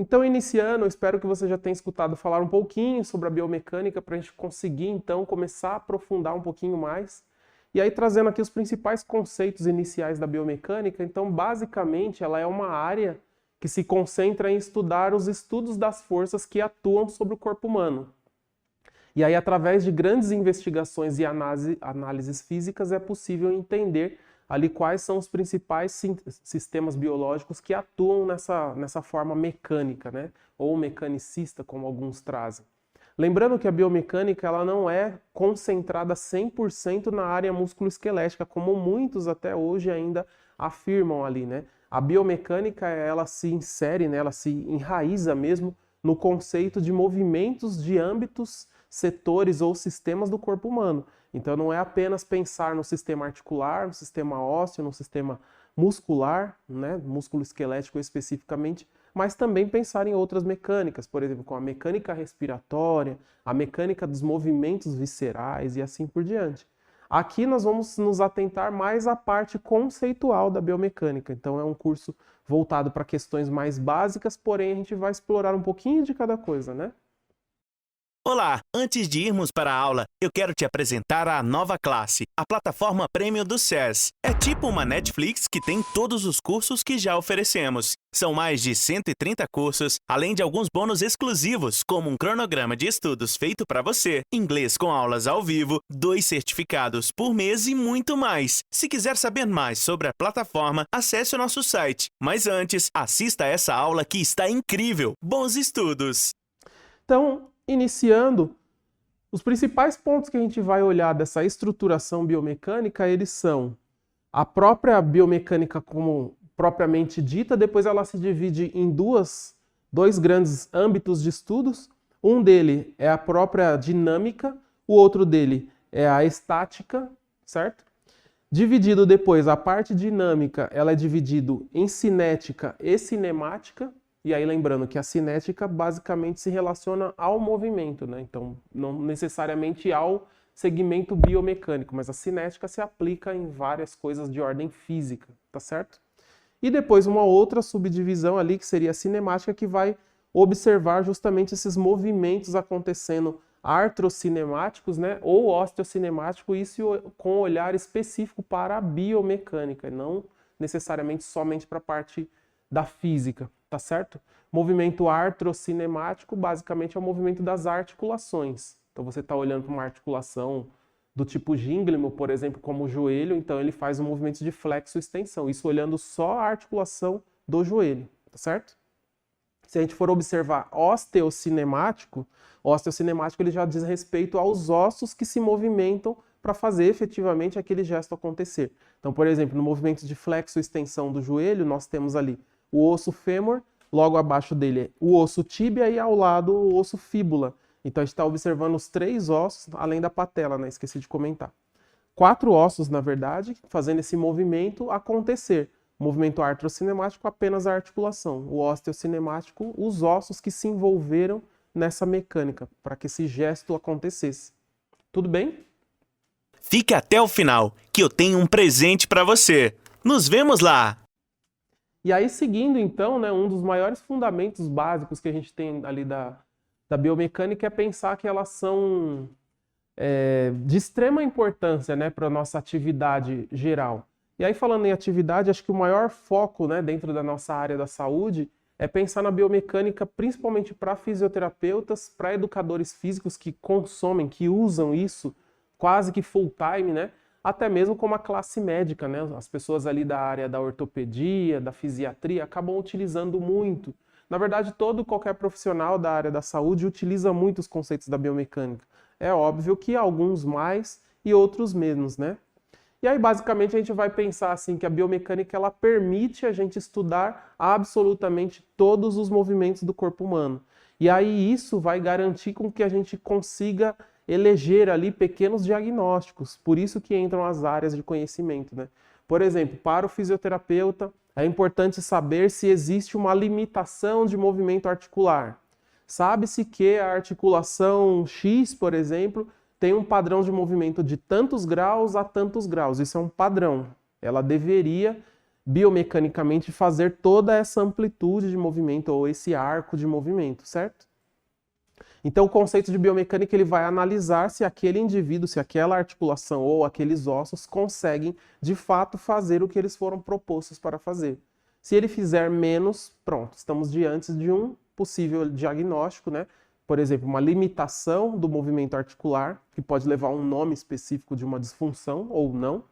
Então, iniciando, eu espero que você já tenha escutado falar um pouquinho sobre a biomecânica para a gente conseguir, então, começar a aprofundar um pouquinho mais. E aí, trazendo aqui os principais conceitos iniciais da biomecânica. Então, basicamente, ela é uma área que se concentra em estudar os estudos das forças que atuam sobre o corpo humano. E aí, através de grandes investigações e análises físicas, é possível entender ali quais são os principais sistemas biológicos que atuam nessa forma mecânica, né? Ou mecanicista, como alguns trazem. Lembrando que a biomecânica ela não é concentrada 100% na área musculoesquelética, como muitos até hoje ainda afirmam ali, né? A biomecânica ela se insere, né? Ela se enraiza mesmo no conceito de movimentos de âmbitos, setores ou sistemas do corpo humano. Então não é apenas pensar no sistema articular, no sistema ósseo, no sistema muscular, né, músculo-esquelético especificamente, mas também pensar em outras mecânicas, por exemplo, com a mecânica respiratória, a mecânica dos movimentos viscerais e assim por diante. Aqui nós vamos nos atentar mais à parte conceitual da biomecânica. Então é um curso voltado para questões mais básicas, porém a gente vai explorar um pouquinho de cada coisa, né? Olá! Antes de irmos para a aula, eu quero te apresentar a nova classe, a plataforma Premium do SES. É tipo uma Netflix que tem todos os cursos que já oferecemos. São mais de 130 cursos, além de alguns bônus exclusivos, como um cronograma de estudos feito para você, inglês com aulas ao vivo, 2 certificados por mês e muito mais. Se quiser saber mais sobre a plataforma, acesse o nosso site. Mas antes, assista a essa aula que está incrível. Bons estudos! Então, iniciando, os principais pontos que a gente vai olhar dessa estruturação biomecânica, eles são a própria biomecânica como propriamente dita, depois ela se divide em dois grandes âmbitos de estudos. Um dele é a própria dinâmica, o outro dele é a estática, certo? Dividido depois, a parte dinâmica, ela é dividido em cinética e cinemática. E aí lembrando que a cinética basicamente se relaciona ao movimento, né? Então não necessariamente ao segmento biomecânico, mas a cinética se aplica em várias coisas de ordem física, tá certo? E depois uma outra subdivisão ali que seria a cinemática que vai observar justamente esses movimentos acontecendo artrocinemáticos, né? Ou osteocinemático, isso com olhar específico para a biomecânica, e não necessariamente somente para a parte da física. Tá certo? Movimento artrocinemático basicamente é o movimento das articulações. Então você está olhando para uma articulação do tipo gínglimo, por exemplo, como o joelho, então ele faz um movimento de flexo-extensão, isso olhando só a articulação do joelho, tá certo? Se a gente for observar osteocinemático ele já diz respeito aos ossos que se movimentam para fazer efetivamente aquele gesto acontecer. Então, por exemplo, no movimento de flexo-extensão do joelho, nós temos ali o osso fêmur, logo abaixo dele é o osso tíbia e ao lado o osso fíbula. Então a gente está observando os 3 ossos, além da patela, né? Esqueci de comentar. 4 ossos, na verdade, fazendo esse movimento acontecer. O movimento artrocinemático, apenas a articulação. O osteocinemático, os ossos que se envolveram nessa mecânica, para que esse gesto acontecesse. Tudo bem? Fique até o final, que eu tenho um presente para você. Nos vemos lá! E aí, seguindo então, né, um dos maiores fundamentos básicos que a gente tem ali da biomecânica é pensar que elas são de extrema importância, né, para a nossa atividade geral. E aí, falando em atividade, acho que o maior foco, né, dentro da nossa área da saúde é pensar na biomecânica principalmente para fisioterapeutas, para educadores físicos que consomem, que usam isso quase que full time, né? Até mesmo como a classe médica, né? As pessoas ali da área da ortopedia, da fisiatria, acabam utilizando muito. Na verdade, qualquer profissional da área da saúde utiliza muito os conceitos da biomecânica. É óbvio que alguns mais e outros menos, né? E aí, basicamente, a gente vai pensar assim que a biomecânica ela permite a gente estudar absolutamente todos os movimentos do corpo humano. E aí isso vai garantir com que a gente consiga eleger ali pequenos diagnósticos, por isso que entram as áreas de conhecimento, né? Por exemplo, para o fisioterapeuta, é importante saber se existe uma limitação de movimento articular. Sabe-se que a articulação X, por exemplo, tem um padrão de movimento de tantos graus a tantos graus. Isso é um padrão. Ela deveria biomecanicamente fazer toda essa amplitude de movimento ou esse arco de movimento, certo? Então o conceito de biomecânica ele vai analisar se aquele indivíduo, se aquela articulação ou aqueles ossos conseguem de fato fazer o que eles foram propostos para fazer. Se ele fizer menos, pronto, estamos diante de um possível diagnóstico, né? Por exemplo, uma limitação do movimento articular, que pode levar a um nome específico de uma disfunção ou não.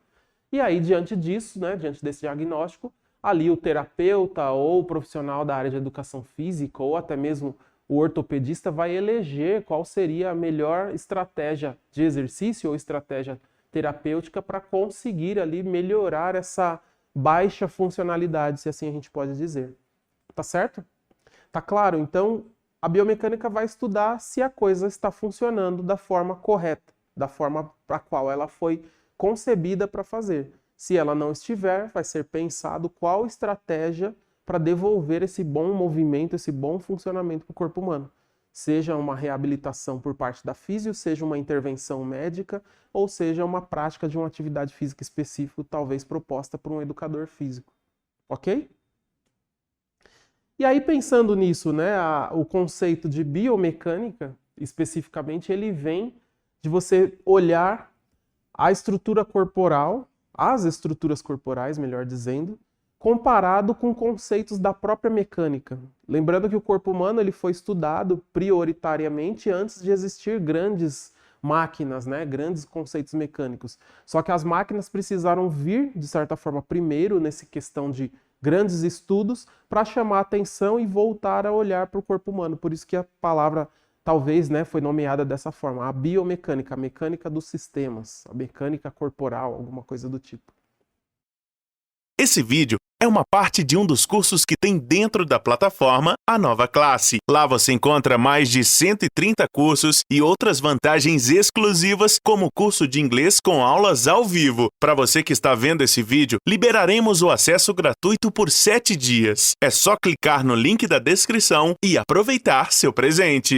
E aí, diante disso, né, diante desse diagnóstico, ali o terapeuta ou o profissional da área de educação física ou até mesmo o ortopedista vai eleger qual seria a melhor estratégia de exercício ou estratégia terapêutica para conseguir ali melhorar essa baixa funcionalidade, se assim a gente pode dizer. Tá certo? Tá claro? Então, a biomecânica vai estudar se a coisa está funcionando da forma correta, da forma para a qual ela foi concebida para fazer. Se ela não estiver, vai ser pensado qual estratégia para devolver esse bom movimento, esse bom funcionamento para o corpo humano. Seja uma reabilitação por parte da físio, seja uma intervenção médica, ou seja uma prática de uma atividade física específica, talvez proposta por um educador físico. Ok? E aí, pensando nisso, né, o conceito de biomecânica, especificamente, ele vem de você olhar a estrutura corporal, as estruturas corporais, melhor dizendo, comparado com conceitos da própria mecânica. Lembrando que o corpo humano ele foi estudado prioritariamente antes de existir grandes máquinas, né, grandes conceitos mecânicos. Só que as máquinas precisaram vir, de certa forma, primeiro nessa questão de grandes estudos para chamar a atenção e voltar a olhar para o corpo humano. Por isso que a palavra, talvez, né, foi nomeada dessa forma, a biomecânica, a mecânica dos sistemas, a mecânica corporal, alguma coisa do tipo. Esse vídeo é uma parte de um dos cursos que tem dentro da plataforma A Nova Classe. Lá você encontra mais de 130 cursos e outras vantagens exclusivas, como o curso de inglês com aulas ao vivo. Para você que está vendo esse vídeo, liberaremos o acesso gratuito por 7 dias. É só clicar no link da descrição e aproveitar seu presente.